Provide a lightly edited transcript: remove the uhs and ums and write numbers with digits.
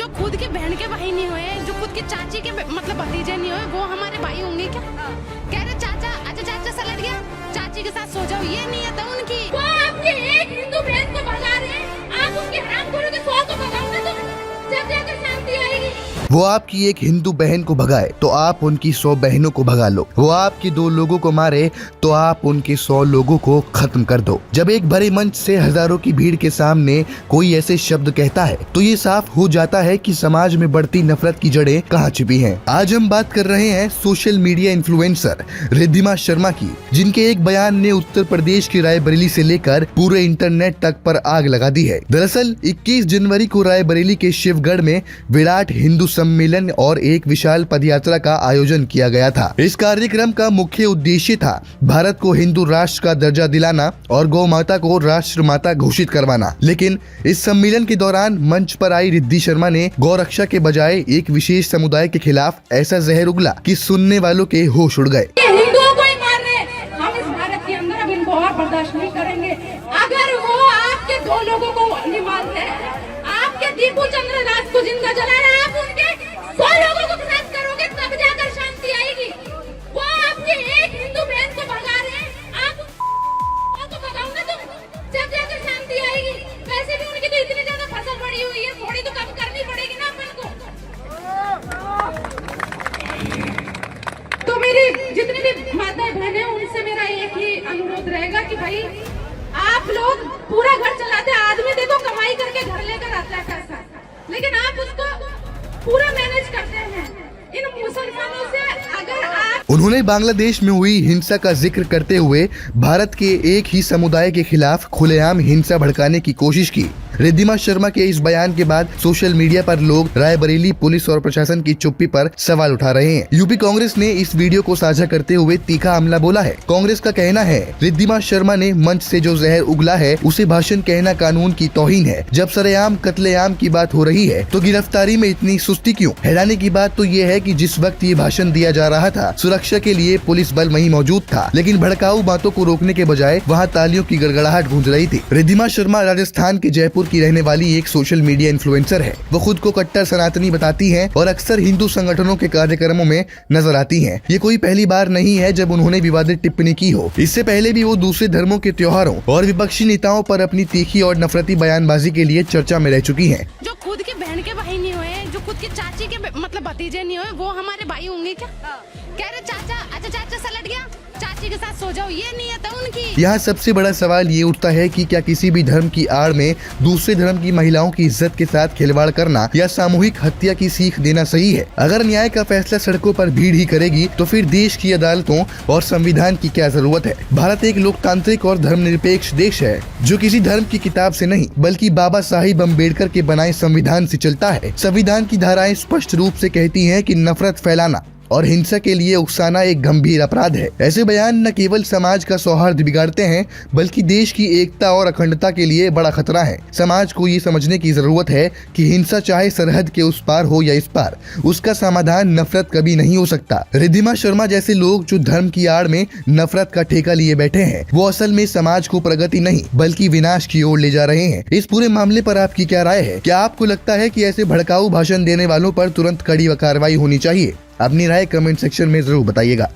जो खुद के बहन के भाई नहीं हुए, जो खुद के चाची के मतलब भतीजे नहीं हुए, वो हमारे भाई होंगे क्या? कह रहे चाचा, अच्छा चाचा सलट गया, चाची के साथ सो जाओ, ये नीयत है उनकी। वो आपके एक हिंदू बहन को भगा रहे हैं, आप उनके हरामखोरों के 100 को भगाओगे तुम, जब जाकर शांति आएगी। वो आपकी एक हिंदू बहन को भगाए तो आप उनकी 100 बहनों को भगा लो। वो आपके 2 लोगों को मारे तो आप उनके 100 लोगों को खत्म कर दो। जब एक भरे मंच से हजारों की भीड़ के सामने कोई ऐसे शब्द कहता है तो ये साफ हो जाता है कि समाज में बढ़ती नफरत की जड़ें कहाँ छिपी हैं। आज हम बात कर रहे हैं social media influencer Riddhima Sharma की, जिनके एक बयान ने उत्तर प्रदेश की रायबरेली से लेकर पूरे इंटरनेट तक पर आग लगा दी है। दरअसल 21 जनवरी को रायबरेली के शिवगढ़ में विराट हिंदू सम्मेलन और एक विशाल पदयात्रा का आयोजन किया गया था। इस कार्यक्रम का मुख्य उद्देश्य था भारत को हिंदू राष्ट्र का दर्जा दिलाना और गौ माता को राष्ट्र माता घोषित करवाना। लेकिन इस सम्मेलन के दौरान मंच पर आई रिद्धि शर्मा ने गौ रक्षा के बजाय एक विशेष समुदाय के खिलाफ ऐसा जहर उगला कि सुनने वालों के होश उड़ गए। हिंदुओं को ही मार रहे हैं, हम इस भारत के अंदर अब इनको और बर्दाश्त नहीं करेंगे। अगर वो आपके 2 लोगों को नहीं मार रहे, आपके दीपू चंद्र दास को जिंदा जला रहे, आप उनके 100 लोगों को खत्म करोगे, तब जाकर शांति आएगी। वो आपके एक हिंदू बहन को भगा रहे हैं, आप उनको भगाओगे तुम, जब जाकर शांति आएगी। वैसे भी उनकी तो इतनी ज्यादा फसल पड़ी हुई है, थोड़ी तो कम करनी पड़ेगी ना अपन को। तो मेरी जितनी भी माताएं बहनें, उनसे मेरा एक ही अनुरोध रहेगा कि भाई आप लोग पूरा घर चलाते हैं, आदमी देखो कमाई करके घर लेकर आता है पैसा, लेकिन आप उसको पूरा मैनेज करते हैं। इन मुसलमानों से अगर आप उन्होंने बांग्लादेश में हुई हिंसा का जिक्र करते हुए भारत के एक ही समुदाय के खिलाफ खुलेआम हिंसा भड़काने की कोशिश की। रिद्धिमा शर्मा के इस बयान के बाद सोशल मीडिया पर लोग रायबरेली पुलिस और प्रशासन की चुप्पी पर सवाल उठा रहे हैं। यूपी कांग्रेस ने इस वीडियो को साझा करते हुए तीखा हमला बोला है। कांग्रेस का कहना है रिद्धिमा शर्मा ने मंच से जो जहर उगला है उसे भाषण कहना कानून की तौहीन है। जब सरेआम कत्लेआम की बात हो रही है तो गिरफ्तारी में इतनी सुस्ती क्यों? हैरानी की बात तो ये है कि जिस वक्त ये भाषण दिया जा रहा था सुरक्षा के लिए पुलिस बल वहीं मौजूद था, लेकिन भड़काऊ बातों को रोकने के बजाय वहाँ तालियों की गड़गड़ाहट गूंज रही थी। रिद्धिमा शर्मा राजस्थान के जयपुर की रहने वाली एक सोशल मीडिया इन्फ्लुएंसर है। वो खुद को कट्टर सनातनी बताती हैं और अक्सर हिंदू संगठनों के कार्यक्रमों में नजर आती हैं। ये कोई पहली बार नहीं है जब उन्होंने विवादित टिप्पणी की हो। इससे पहले भी वो दूसरे धर्मों के त्योहारों और विपक्षी नेताओं पर अपनी तीखी और नफरती बयानबाजी के लिए चर्चा में रह चुकी हैं। जो खुद के बहन के भाई नहीं हुए, जो खुद के चाची के मतलब भतीजे नहीं हुए, वो हमारे भाई होंगे क्या? कह रहे चाचा, अच्छा चाचा सलट गया, चाची के साथ सो जाओ, ये नीयत है उनकी। यहाँ सबसे बड़ा सवाल ये उठता है कि क्या किसी भी धर्म की आड़ में दूसरे धर्म की महिलाओं की इज्जत के साथ खिलवाड़ करना या सामूहिक हत्या की सीख देना सही है? अगर न्याय का फैसला सड़कों पर भीड़ ही करेगी तो फिर देश की अदालतों और संविधान की क्या जरूरत है? भारत एक लोकतांत्रिक और धर्मनिरपेक्ष देश है जो किसी धर्म की किताब से नहीं बल्कि बाबा साहिब अम्बेडकर के बनाए संविधान से चलता है। संविधान की धाराएं स्पष्ट रूप से कहती हैं कि नफरत फैलाना और हिंसा के लिए उकसाना एक गंभीर अपराध है। ऐसे बयान न केवल समाज का सौहार्द बिगाड़ते हैं बल्कि देश की एकता और अखंडता के लिए बड़ा खतरा है। समाज को ये समझने की जरूरत है कि हिंसा चाहे सरहद के उस पार हो या इस पार, उसका समाधान नफरत कभी नहीं हो सकता। रिद्धिमा शर्मा जैसे लोग जो धर्म की आड़ में नफरत का ठेका लिए बैठे हैं, वो असल में समाज को प्रगति नहीं बल्कि विनाश की ओर ले जा रहे हैं। इस पूरे मामले पर आपकी क्या राय है? क्या आपको लगता है कि ऐसे भड़काऊ भाषण देने वालों पर तुरंत कड़ी कार्रवाई होनी चाहिए? अपनी राय कमेंट सेक्शन में जरूर बताइएगा।